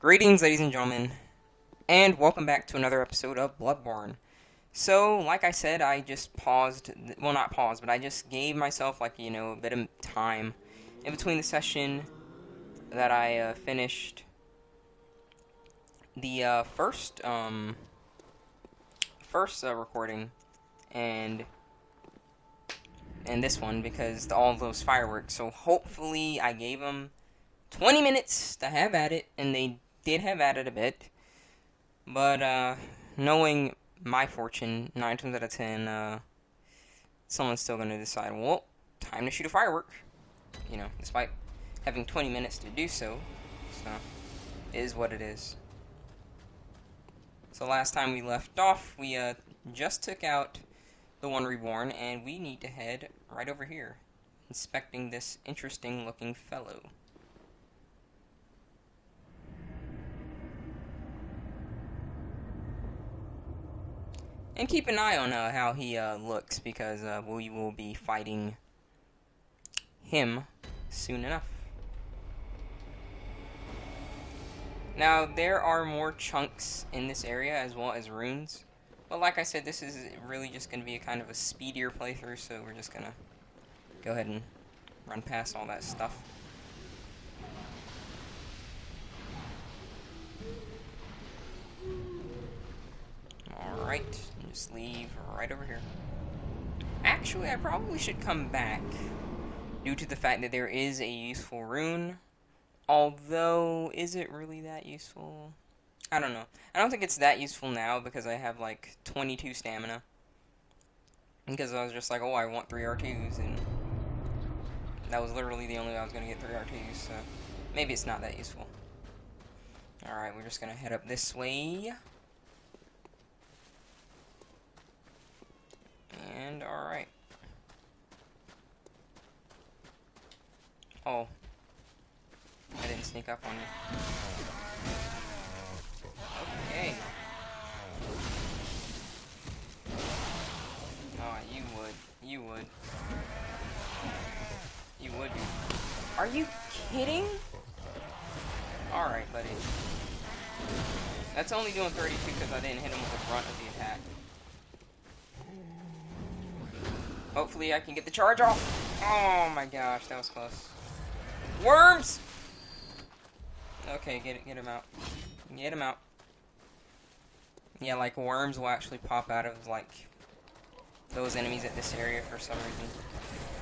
Greetings, ladies and gentlemen, and welcome back to another episode of Bloodborne. So, like I said, I just paused, well, not paused, but I just gave myself, a bit of time in between the session that I finished the first recording and this one because all of those fireworks. So, hopefully, I gave them 20 minutes to have at it, and they did have at it a bit. But, knowing my fortune, 9 times out of 10, someone's still going to decide, well, time to shoot a firework. Despite having 20 minutes to do so. So, it is what it is. So, last time we left off, we, just took out the one reborn, and we need to head right over here, inspecting this interesting looking fellow. And keep an eye on how he looks, because we will be fighting him soon enough. Now, there are more chunks in this area as well as runes. But like I said, this is really just going to be a kind of a speedier playthrough, so we're just going to go ahead and run past all that stuff. Alright, just leave right over here. Actually, I probably should come back, due to the fact that there is a useful rune. Although, is it really that useful? I don't know. I don't think it's that useful now, because I have, 22 stamina. Because I was just like, oh, I want 3 R2s, and that was literally the only way I was going to get 3 R2s, so maybe it's not that useful. Alright, we're just going to head up this way. And, alright. Oh. I didn't sneak up on you. Okay. Oh, you would. You would. You would. Are you kidding? Alright, buddy. That's only doing 32 because I didn't hit him with the brunt of the attack. Hopefully I can get the charge off. Oh my gosh, that was close. Worms! Okay, get him out. Get him out. Yeah, worms will actually pop out of, those enemies at this area for some reason.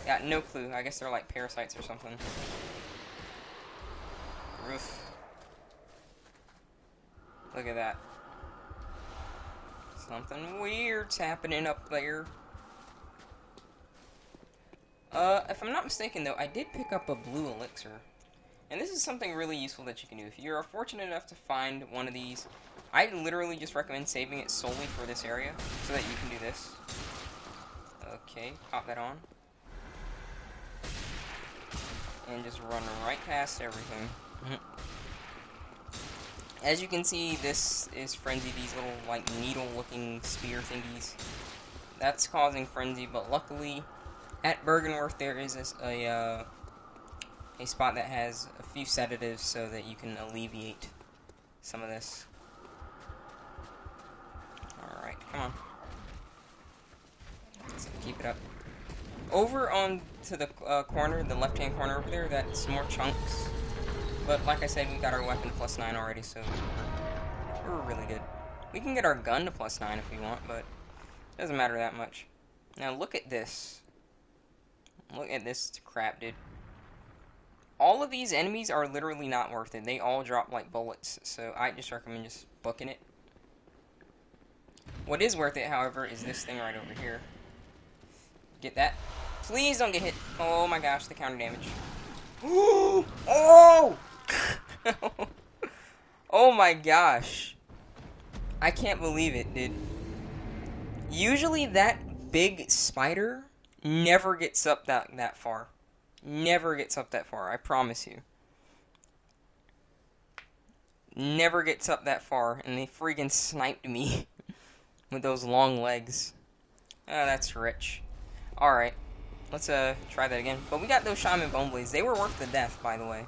Yeah, no clue. I guess they're like parasites or something. Roof. Look at that. Something weird's happening up there. If I'm not mistaken, though, I did pick up a blue elixir. And this is something really useful that you can do. If you're fortunate enough to find one of these, I literally just recommend saving it solely for this area, so that you can do this. Okay, pop that on. And just run right past everything. As you can see, this is Frenzy, these little, needle-looking spear thingies. That's causing Frenzy, but luckily, at Bergenworth, there is a spot that has a few sedatives so that you can alleviate some of this. Alright, come on. Let's keep it up. Over on to the corner, the left-hand corner over there, that's more chunks. But like I said, we got our weapon to +9 already, so we're really good. We can get our gun to +9 if we want, but it doesn't matter that much. Now look at this. Look at this crap, dude. All of these enemies are literally not worth it. They all drop like bullets, so I just recommend just booking it. What is worth it, however, is this thing right over here. Get that. Please don't get hit. Oh my gosh, the counter damage. Oh! Oh my gosh. I can't believe it, dude. Usually that big spider never gets up that far. Never gets up that far, I promise you. Never gets up that far, and they freaking sniped me with those long legs. Oh, that's rich. Alright, let's try that again. But we got those Shaman Bone Blades. They were worth the death, by the way.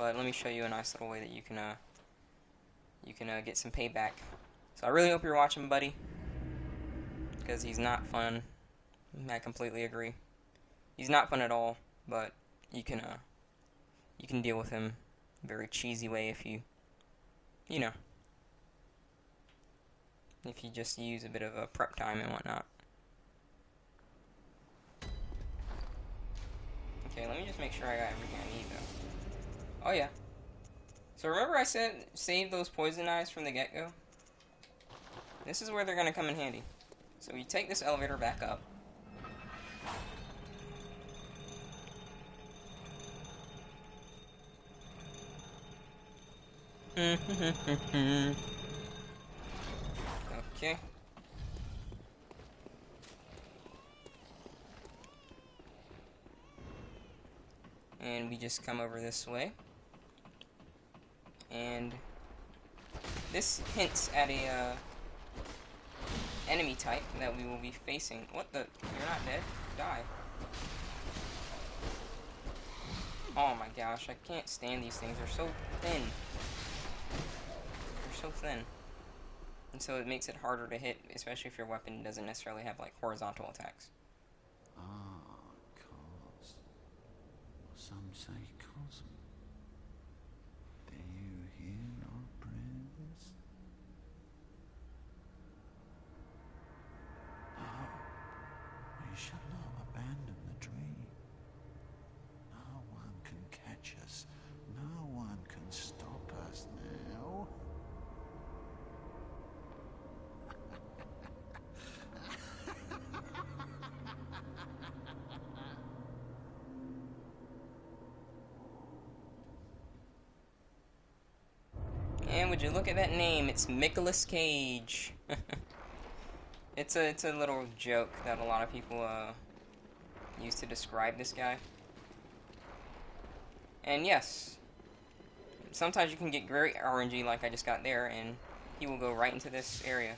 but let me show you a nice little way that you can get some payback. So I really hope you're watching, buddy, because he's not fun. I completely agree. He's not fun at all, but you can deal with him a very cheesy way if you know, if you just use a bit of a prep time and whatnot. Okay, let me just make sure I got everything I need, though. Oh, yeah. So remember I said save those poison knives from the get-go? This is where they're going to come in handy. So we take this elevator back up. Okay. And we just come over this way. And this hints at a enemy type that we will be facing. What the? You're not dead? Die. Oh my gosh, I can't stand these things. They're so thin. They're so thin. And so it makes it harder to hit, especially if your weapon doesn't necessarily have like horizontal attacks. Cause. Some say cosm. Do you hear our prayers? No, we shall not abandon the dream. No one can catch us. No one can stop us now. And would you look at that name? It's Nicolas Cage. It's a little joke that a lot of people use to describe this guy. And yes, sometimes you can get very RNG like I just got there, and he will go right into this area.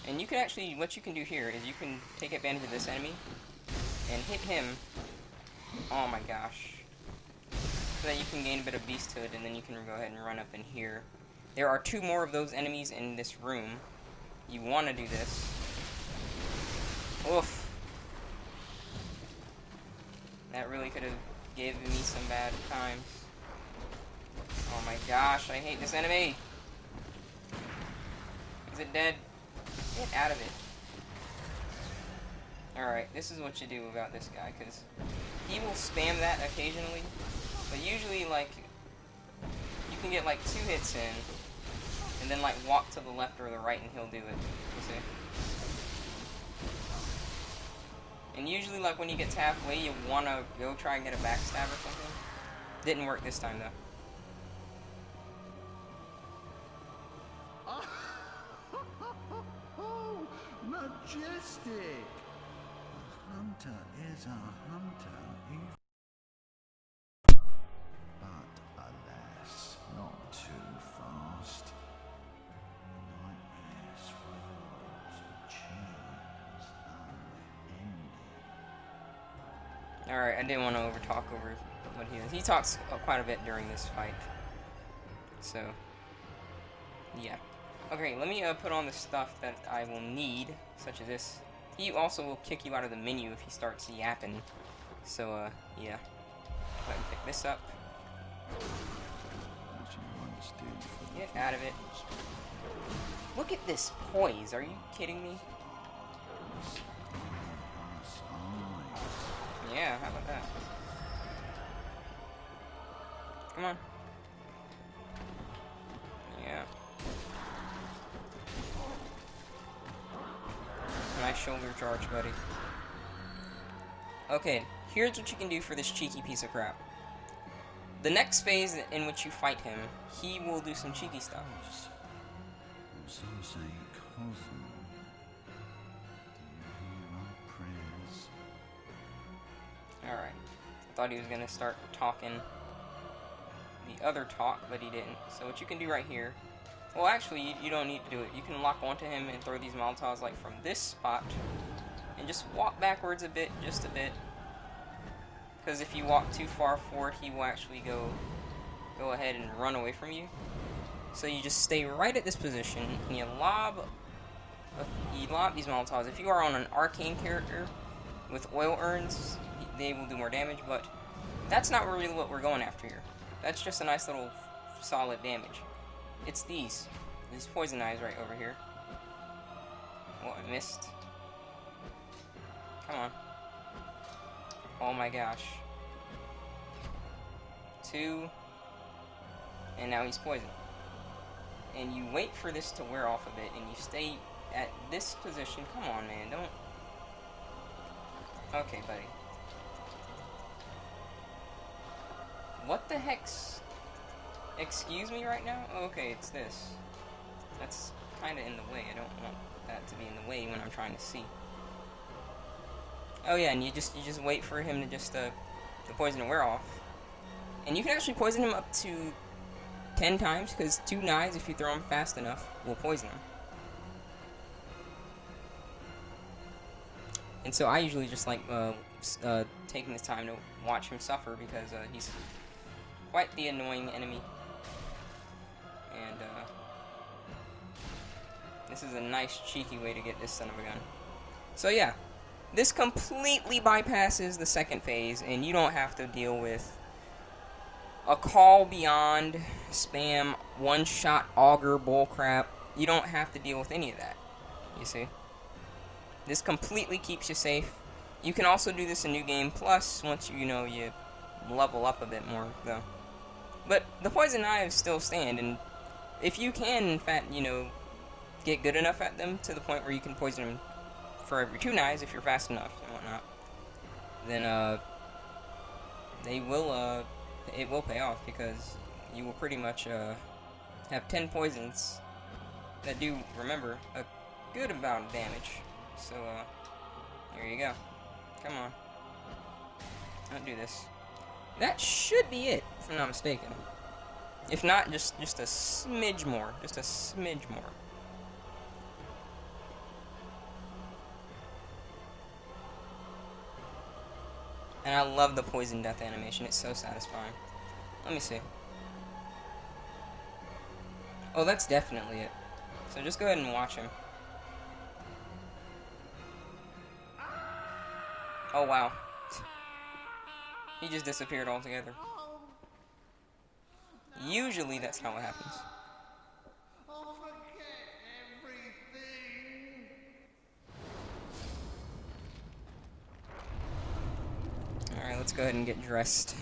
And you can actually, what you can do here is you can take advantage of this enemy and hit him. Oh my gosh. So that you can gain a bit of beasthood, and then you can go ahead and run up in here. There are 2 more of those enemies in this room. You want to do this. Oof. That really could have given me some bad times. Oh my gosh, I hate this enemy. Is it dead? Get out of it. Alright, this is what you do about this guy, because he will spam that occasionally, but usually, like, you can get, like, 2 hits in, and then, like, walk to the left or the right, and he'll do it. You see? And usually, like, when he gets halfway, you want to go try and get a backstab or something. Didn't work this time, though. Oh, majestic! A hunter is a hunter, but alas, not too fast. Nightmares, woes, and chills unending. Alright, I didn't want to overtalk over what he does. He talks quite a bit during this fight. So, yeah. Okay, let me put on the stuff that I will need, such as this. He also will kick you out of the menu if he starts yapping. So, yeah. Go ahead and pick this up. Get out of it. Look at this poise. Are you kidding me? Yeah, how about that? Come on. Yeah. Nice shoulder charge, buddy. Okay, here's what you can do for this cheeky piece of crap. The next phase in which you fight him, he will do some cheeky stuff. Some say cosm. Do you hear our prayers? Alright. I thought he was gonna start talking the other talk, but he didn't. So what you can do right here, well actually you don't need to do it. You can lock onto him and throw these Molotovs like from this spot and just walk backwards a bit, just a bit. Because if you walk too far forward, he will actually go go ahead and run away from you. So you just stay right at this position, and you lob these Molotovs. If you are on an arcane character with oil urns, they will do more damage, but that's not really what we're going after here. That's just a nice little solid damage. It's these poison knives right over here. Oh, I missed. Come on. Oh my gosh. 2. And now he's poisoned. And you wait for this to wear off a bit, and you stay at this position. Come on, man, don't... Okay, buddy. What the heck's... Excuse me right now? Oh, okay, it's this. That's kind of in the way. I don't want that to be in the way when I'm trying to see. Oh yeah, and you just wait for him to just, the poison to wear off. And you can actually poison him up to 10 times, because 2 knives, if you throw them fast enough, will poison him. And so I usually just like taking this time to watch him suffer, because he's quite the annoying enemy. And this is a nice cheeky way to get this son of a gun. So yeah, this completely bypasses the second phase, and you don't have to deal with a call beyond, spam, one-shot auger bullcrap. You don't have to deal with any of that, you see. This completely keeps you safe. You can also do this in New Game Plus once you level up a bit more, though. But the poison knives still stand, and if you can, in fact, get good enough at them to the point where you can poison them for every 2 knives if you're fast enough and whatnot, then it will pay off, because you will pretty much have 10 poisons that do, remember, a good amount of damage. So there you go. Come on. Don't do this. That should be it, if I'm not mistaken. If not, just a smidge more. Just a smidge more. And I love the poison death animation. It's so satisfying. Let me see. Oh, that's definitely it. So just go ahead and watch him. Oh, wow. He just disappeared altogether. Usually that's how it happens. Alright, let's go ahead and get dressed.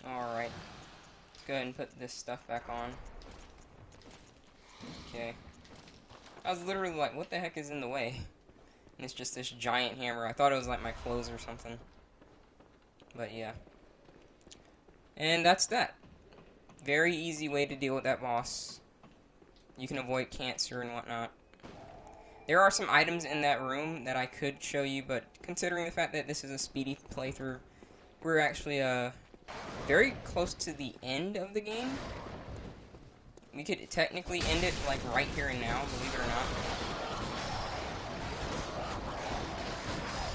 Alright. Let's go ahead and put this stuff back on. Okay. I was literally like, what the heck is in the way? And it's just this giant hammer. I thought it was like my clothes or something. But yeah. And that's that. Very easy way to deal with that boss. You can avoid cancer and whatnot. There are some items in that room that I could show you, but considering the fact that this is a speedy playthrough, we're actually very close to the end of the game. We could technically end it like right here and now, believe it or not.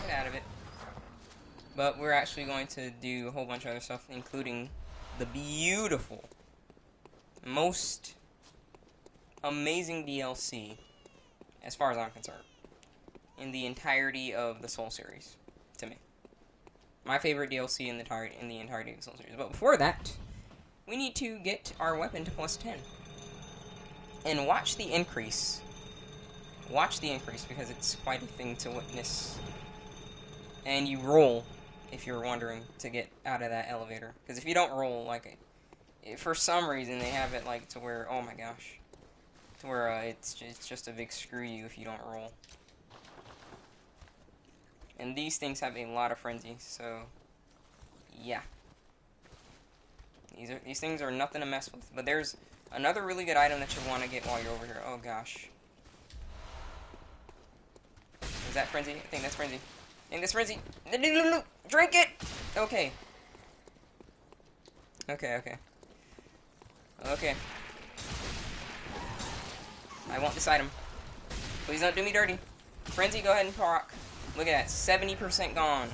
Get out of it. But we're actually going to do a whole bunch of other stuff, including the beautiful, most amazing DLC, as far as I'm concerned, in the entirety of the Soul series, to me. My favorite DLC in the entirety of the Soul series. But before that, we need to get our weapon to +10. And watch the increase. Watch the increase, because it's quite a thing to witness. And you roll, if you're wondering, to get out of that elevator. Because if you don't roll, like, for some reason they have it like to where, oh my gosh, to where it's just a big screw you if you don't roll. And these things have a lot of frenzy, so yeah. These things are nothing to mess with. But there's another really good item that you'll want to get while you're over here. Oh gosh. Is that Frenzy? I think that's Frenzy. I think that's Frenzy. No, drink it! Okay. Okay. I want this item. Please don't do me dirty. Frenzy, go ahead and proc. Look at that. 70% gone.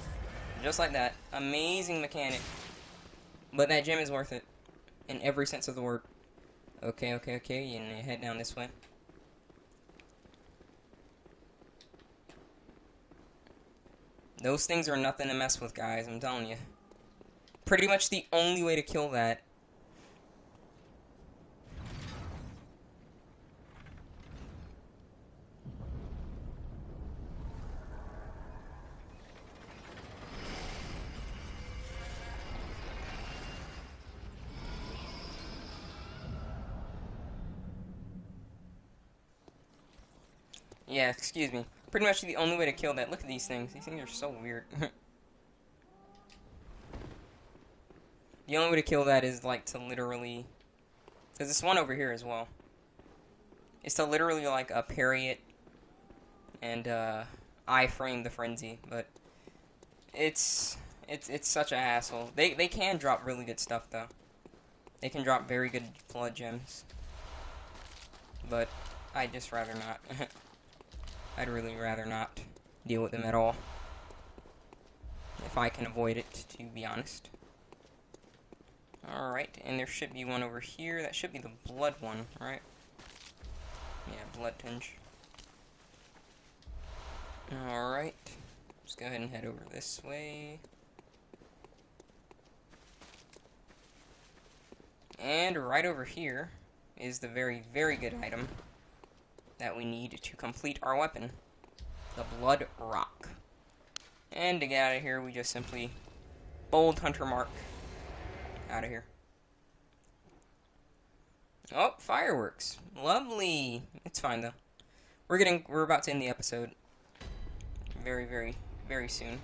Just like that. Amazing mechanic. But that gem is worth it. In every sense of the word. Okay. You head down this way. Those things are nothing to mess with, guys. I'm telling you. Pretty much the only way to kill that. Yeah, excuse me. Pretty much the only way to kill that. Look at these things. These things are so weird. The only way to kill that is, like, to literally... There's this one over here as well. Is to literally, like, parry it and, I-frame the Frenzy. But it's such a hassle. They can drop really good stuff, though. They can drop very good blood gems. But I'd just rather not. I'd really rather not deal with them at all. If I can avoid it, to be honest. Alright, and there should be one over here. That should be the blood one, right? Yeah, blood tinge. Alright. Let's go ahead and head over this way. And right over here is the very, very good item that we need to complete our weapon. The blood rock. And to get out of here, we just simply bold hunter mark out of here. Oh, fireworks. Lovely. It's fine though. We're about to end the episode very, very, very soon.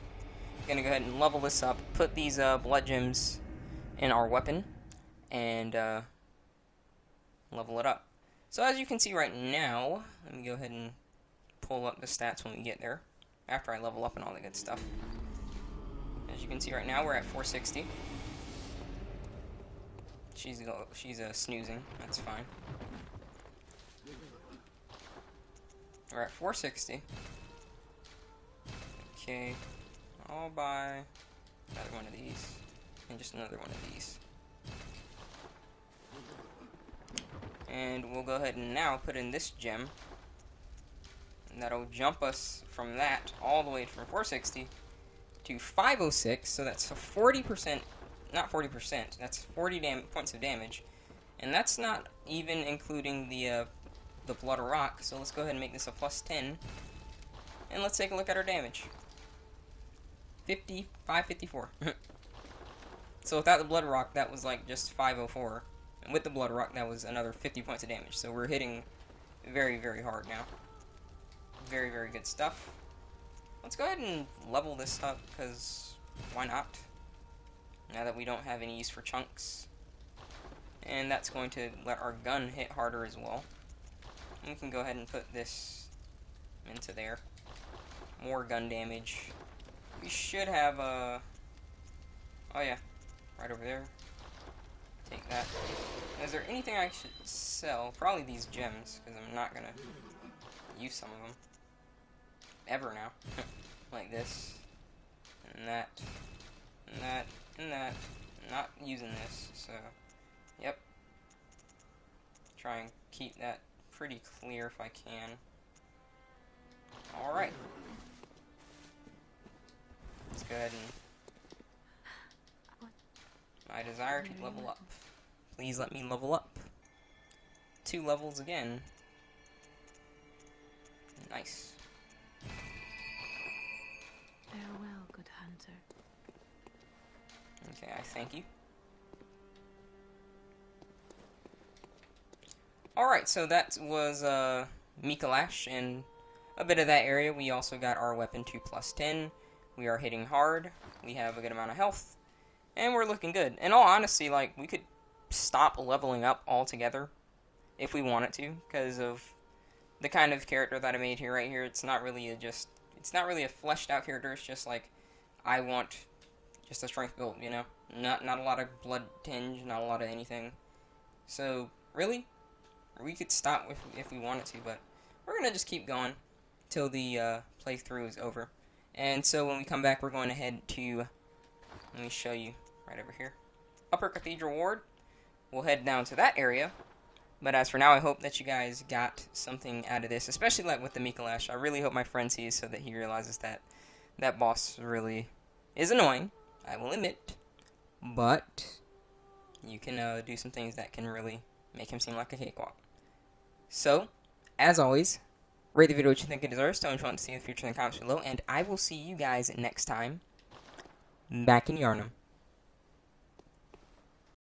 Gonna go ahead and level this up, put these blood gems in our weapon, and level it up. So as you can see right now, let me go ahead and pull up the stats when we get there, after I level up and all the good stuff. As you can see right now, we're at 460. She's snoozing, that's fine. We're at 460. Okay, I'll buy another one of these, and just another one of these. And we'll go ahead and now put in this gem. And that'll jump us from that all the way from 460 to 506. So that's a 40%, not 40%, that's 40 points of damage. And that's not even including the blood rock. So let's go ahead and make this a plus 10. And let's take a look at our damage. 554. So without the blood rock, that was like just 504. And with the blood rock, that was another 50 points of damage. So we're hitting very, very hard now. Very, very good stuff. Let's go ahead and level this up, because why not? Now that we don't have any use for chunks. And that's going to let our gun hit harder as well. And we can go ahead and put this into there. More gun damage. We should have a... Oh yeah, right over there. Take that. Is there anything I should sell? Probably these gems, because I'm not gonna use some of them. Ever now. Like this. And that. And that. And that. Not using this, so... Yep. Try and keep that pretty clear if I can. Alright. Let's go ahead and... I desire to level up. Please let me level up. 2 levels again. Nice. Farewell, good hunter. Okay, I thank you. Alright, so that was Micolash and a bit of that area. We also got our weapon to plus 10. We are hitting hard. We have a good amount of health. And we're looking good. In all honesty, like, we could stop leveling up altogether if we wanted to, because of the kind of character that I made here, right here. It's not really it's not really a fleshed out character. It's just like, I want just a strength build, you know? Not a lot of blood tinge, not a lot of anything. So, really, we could stop if we wanted to, but we're going to just keep going till the playthrough is over. And so when we come back, we're going to head to, let me show you right over here, Upper Cathedral Ward. We'll head down to that area. But as for now, I hope that you guys got something out of this, especially like with the Micolash. I really hope my friend sees so that he realizes that that boss really is annoying, I will admit. But you can do some things that can really make him seem like a cakewalk. So, as always, rate the video what you think it deserves. Tell me what you want to see in the future in the comments below. And I will see you guys next time back in Yharnam.